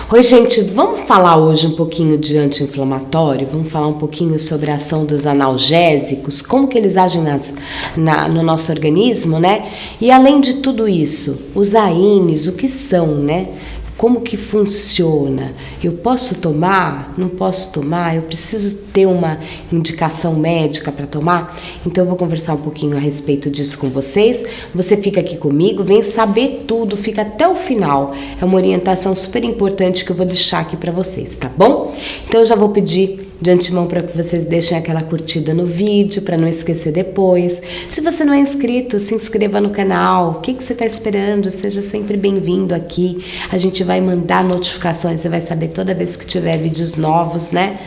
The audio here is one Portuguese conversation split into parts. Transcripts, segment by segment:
Oi, gente, vamos falar hoje um pouquinho de anti-inflamatório, vamos falar um pouquinho sobre a ação dos analgésicos, como que eles agem no nosso organismo, né? E além de tudo isso, os AINES, o que são, né? Como que funciona? Eu posso tomar? Não posso tomar? Eu preciso ter uma indicação médica para tomar? Então eu vou conversar um pouquinho a respeito disso com vocês. Você fica aqui comigo, vem saber tudo, fica até o final. É uma orientação super importante que eu vou deixar aqui para vocês, tá bom? Então eu já vou pedir de antemão para que vocês deixem aquela curtida no vídeo, para não esquecer depois. Se você não é inscrito, se inscreva no canal. O que você está esperando? Seja sempre bem-vindo aqui. A gente vai mandar notificações, você vai saber toda vez que tiver vídeos novos, né?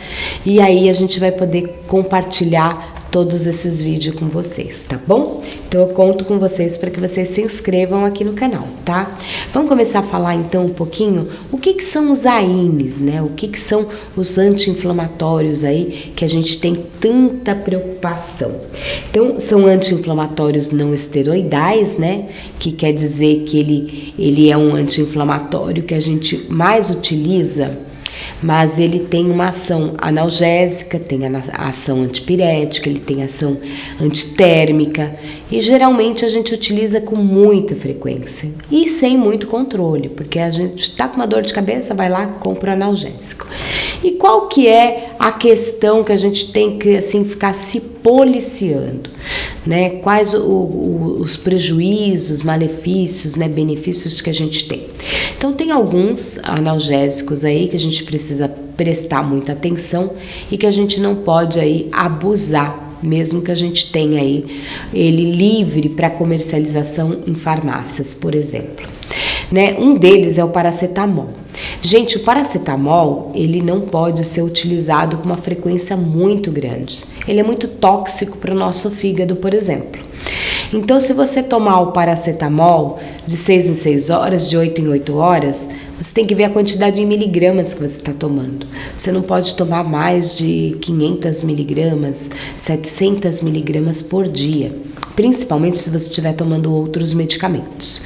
E aí a gente vai poder compartilhar todos esses vídeos com vocês, tá bom? Então eu conto com vocês para que vocês se inscrevam aqui no canal, tá? Vamos começar a falar então um pouquinho o que são os AINES, né? O que são os anti-inflamatórios aí que a gente tem tanta preocupação. Então são anti-inflamatórios não esteroidais, né? Que quer dizer que ele é um anti-inflamatório que a gente mais utiliza, mas ele tem uma ação analgésica, tem a ação antipirética, ele tem ação antitérmica e geralmente a gente utiliza com muita frequência e sem muito controle, porque a gente tá com uma dor de cabeça, vai lá, compra o analgésico. E qual que é a questão que a gente tem que assim ficar se policiando, né? Quais os prejuízos, malefícios, né, benefícios que a gente tem. Então tem alguns analgésicos aí que a gente precisa prestar muita atenção e que a gente não pode aí abusar, mesmo que a gente tenha aí ele livre para comercialização em farmácias, por exemplo. Né? Um deles é o paracetamol. Gente, o paracetamol, ele não pode ser utilizado com uma frequência muito grande. Ele é muito tóxico para o nosso fígado, por exemplo. Então, se você tomar o paracetamol de 6 em 6 horas, de 8 em 8 horas, você tem que ver a quantidade de miligramas que você está tomando. Você não pode tomar mais de 500 miligramas, 700 miligramas por dia, principalmente se você estiver tomando outros medicamentos.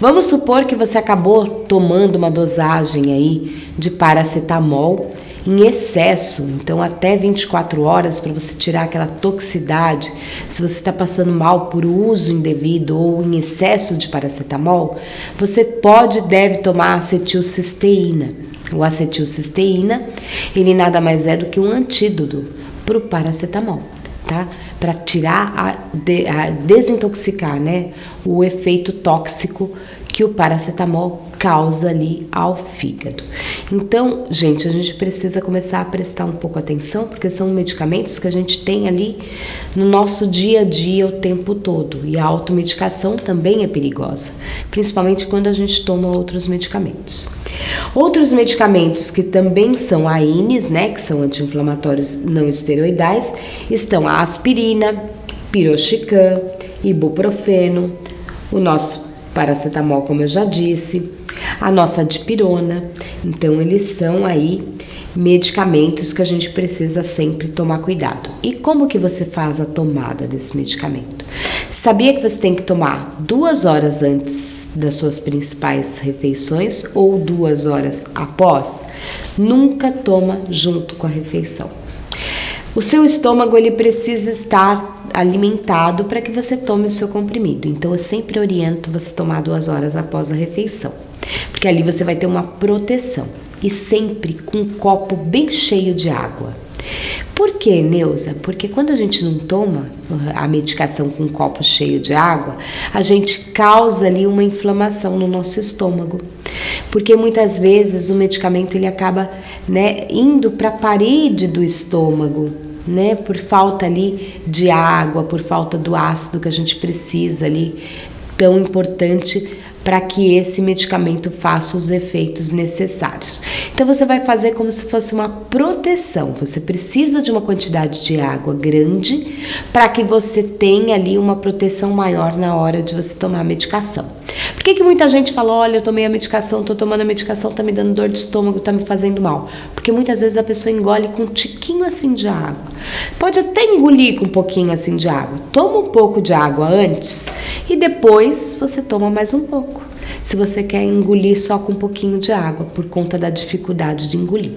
Vamos supor que você acabou tomando uma dosagem aí de paracetamol em excesso, então até 24 horas para você tirar aquela toxicidade. Se você está passando mal por uso indevido ou em excesso de paracetamol, você pode e deve tomar acetilcisteína. O acetilcisteína, ele nada mais é do que um antídoto para o paracetamol, tá? Para tirar, desintoxicar, né, o efeito tóxico que o paracetamol causa ali ao fígado. Então, gente, a gente precisa começar a prestar um pouco atenção, porque são medicamentos que a gente tem ali no nosso dia a dia o tempo todo. E a automedicação também é perigosa, principalmente quando a gente toma outros medicamentos. Outros medicamentos que também são AINES, né, que são anti-inflamatórios não esteroidais, estão a aspirina, piroxicam, ibuprofeno, o nosso paracetamol, como eu já disse, a nossa dipirona. Então eles são aí medicamentos que a gente precisa sempre tomar cuidado. E como que você faz a tomada desse medicamento? Sabia que você tem que tomar 2 horas antes das suas principais refeições ou 2 horas após? Nunca toma junto com a refeição. O seu estômago, ele precisa estar alimentado para que você tome o seu comprimido. Então eu sempre oriento você tomar 2 horas após a refeição, porque ali você vai ter uma proteção. E sempre com um copo bem cheio de água. Por que, Neuza? Porque quando a gente não toma a medicação com um copo cheio de água, a gente causa ali uma inflamação no nosso estômago. Porque muitas vezes o medicamento ele acaba, né, indo para a parede do estômago, né, por falta ali de água, por falta do ácido que a gente precisa ali, tão importante para que esse medicamento faça os efeitos necessários. Então você vai fazer como se fosse uma proteção. Você precisa de uma quantidade de água grande para que você tenha ali uma proteção maior na hora de você tomar a medicação. Por que muita gente fala, olha, eu tomei a medicação, tô tomando a medicação, tá me dando dor de estômago, tá me fazendo mal? Porque muitas vezes a pessoa engole com um tiquinho assim de água. Pode até engolir com um pouquinho assim de água. Toma um pouco de água antes e depois você toma mais um pouco. se você quer engolir só com um pouquinho de água, por conta da dificuldade de engolir.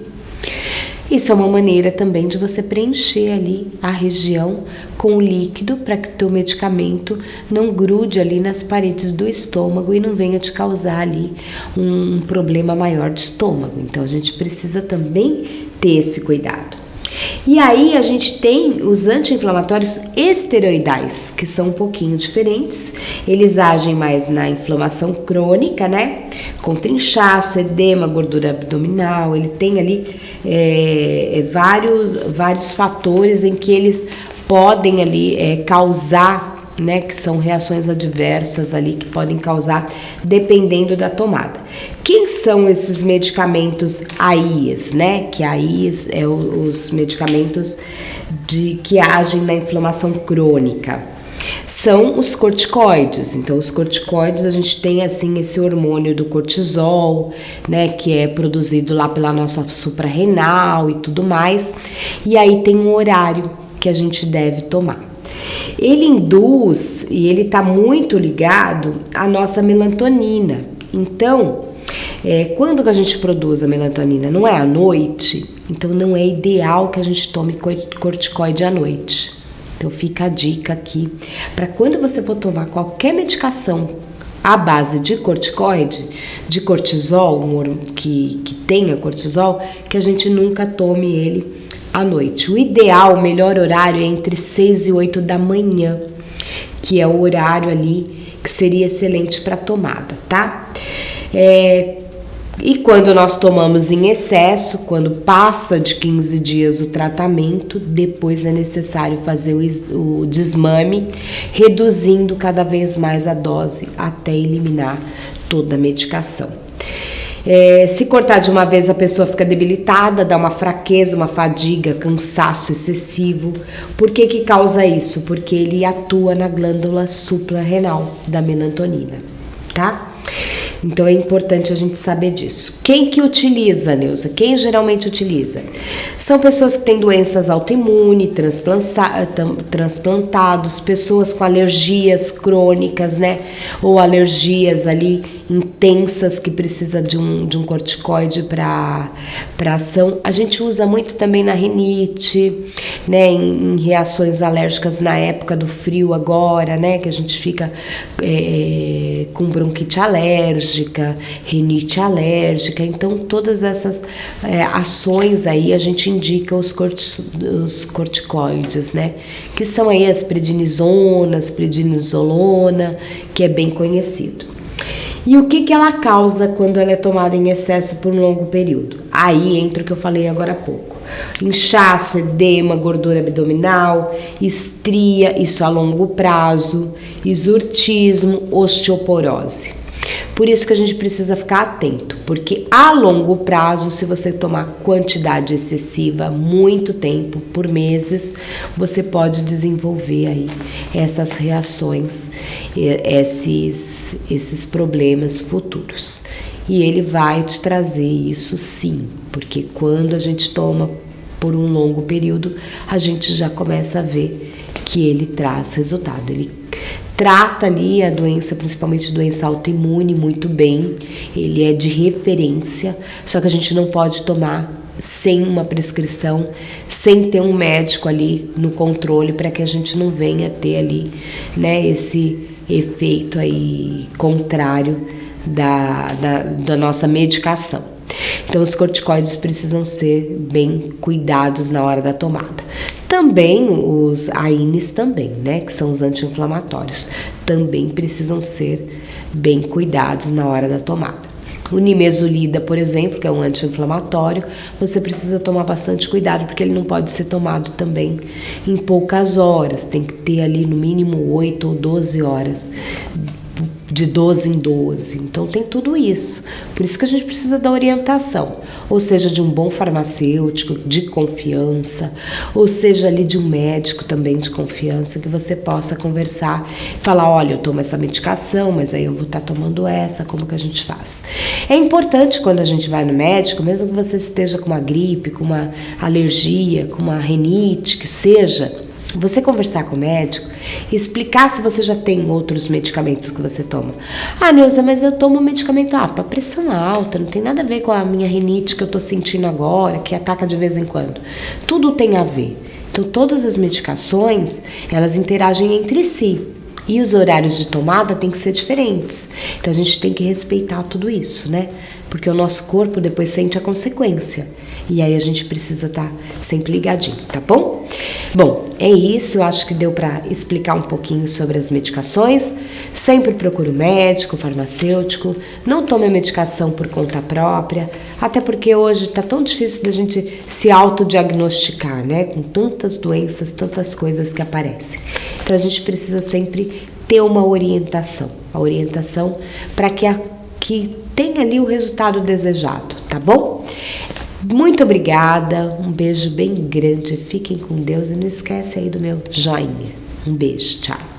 Isso é uma maneira também de você preencher ali a região com o líquido para que o teu medicamento não grude ali nas paredes do estômago e não venha te causar ali um problema maior de estômago. Então a gente precisa também ter esse cuidado. E aí a gente tem os anti-inflamatórios esteroidais, que são um pouquinho diferentes. Eles agem mais na inflamação crônica, né? Contra inchaço, edema, gordura abdominal. Ele tem ali vários fatores em que eles podem ali causar, né, que são reações adversas ali que podem causar dependendo da tomada. Quem são esses medicamentos AIs, né? Que AIs é os medicamentos que agem na inflamação crônica. São os corticoides. Então, os corticoides, a gente tem assim esse hormônio do cortisol, né, que é produzido lá pela nossa suprarrenal e tudo mais. E aí tem um horário que a gente deve tomar. Ele induz e ele está muito ligado à nossa melatonina. Então, quando que a gente produz a melatonina? Não é à noite? Então não é ideal que a gente tome corticoide à noite. Então fica a dica aqui, para quando você for tomar qualquer medicação à base de corticoide, de cortisol, que tenha cortisol, que a gente nunca tome ele à noite. O ideal, o melhor horário é entre 6 e 8 da manhã, que é o horário ali que seria excelente para tomada, tá? E quando nós tomamos em excesso, quando passa de 15 dias o tratamento, depois é necessário fazer o desmame, reduzindo cada vez mais a dose até eliminar toda a medicação. Se cortar de uma vez, a pessoa fica debilitada, dá uma fraqueza, uma fadiga, cansaço excessivo. Por que que causa isso? Porque ele atua na glândula suprarrenal da melatonina, tá? Então é importante a gente saber disso. Quem que utiliza, Neuza? Quem geralmente utiliza? São pessoas que têm doenças autoimunes, transplantados, pessoas com alergias crônicas, né? Ou alergias ali intensas que precisa de um corticoide para ação. A gente usa muito também na rinite, né? Em reações alérgicas na época do frio agora, né? Que a gente fica com bronquite alérgica, rinite alérgica. Então todas essas ações aí a gente indica os corticoides, né? Que são aí as prednisonas, prednisolona, que é bem conhecido. E o que ela causa quando ela é tomada em excesso por um longo período? Aí entra o que eu falei agora há pouco. Inchaço, edema, gordura abdominal, estria, isso a longo prazo, hirsutismo, osteoporose. Por isso que a gente precisa ficar atento, porque a longo prazo, se você tomar quantidade excessiva, muito tempo, por meses, você pode desenvolver aí essas reações, esses problemas futuros. E ele vai te trazer isso sim, porque quando a gente toma por um longo período, a gente já começa a ver que ele traz resultado. Ele trata ali a doença, principalmente doença autoimune, muito bem. Ele é de referência, só que a gente não pode tomar sem uma prescrição, sem ter um médico ali no controle, para que a gente não venha ter ali, né, esse efeito aí contrário da nossa medicação. Então os corticoides precisam ser bem cuidados na hora da tomada. Também os AINES também, né, que são os anti-inflamatórios, também precisam ser bem cuidados na hora da tomada. O nimesulida, por exemplo, que é um anti-inflamatório, você precisa tomar bastante cuidado, porque ele não pode ser tomado também em poucas horas, tem que ter ali no mínimo 8 ou 12 horas, de 12 em 12, então tem tudo isso. Por isso que a gente precisa da orientação, ou seja, de um bom farmacêutico de confiança, ou seja, ali de um médico também de confiança, que você possa conversar e falar, olha, eu tomo essa medicação, mas aí eu vou estar tomando essa, como que a gente faz? É importante quando a gente vai no médico, mesmo que você esteja com uma gripe, com uma alergia, com uma rinite, que seja, Você conversar com o médico e explicar se você já tem outros medicamentos que você toma. Ah, Neuza, mas eu tomo medicamento para pressão alta, não tem nada a ver com a minha rinite que eu tô sentindo agora, que ataca de vez em quando. Tudo tem a ver. Então, todas as medicações, elas interagem entre si. E os horários de tomada têm que ser diferentes. Então, a gente tem que respeitar tudo isso, né? Porque o nosso corpo depois sente a consequência. E aí a gente precisa estar sempre ligadinho, tá bom? Bom, é isso. Eu acho que deu para explicar um pouquinho sobre as medicações. Sempre procure o médico, o farmacêutico. Não tome a medicação por conta própria. Até porque hoje tá tão difícil da gente se autodiagnosticar, né? Com tantas doenças, tantas coisas que aparecem. Então a gente precisa sempre ter uma orientação. A orientação para que tenha ali o resultado desejado, tá bom? Muito obrigada, um beijo bem grande, fiquem com Deus e não esquece aí do meu joinha. Um beijo, tchau.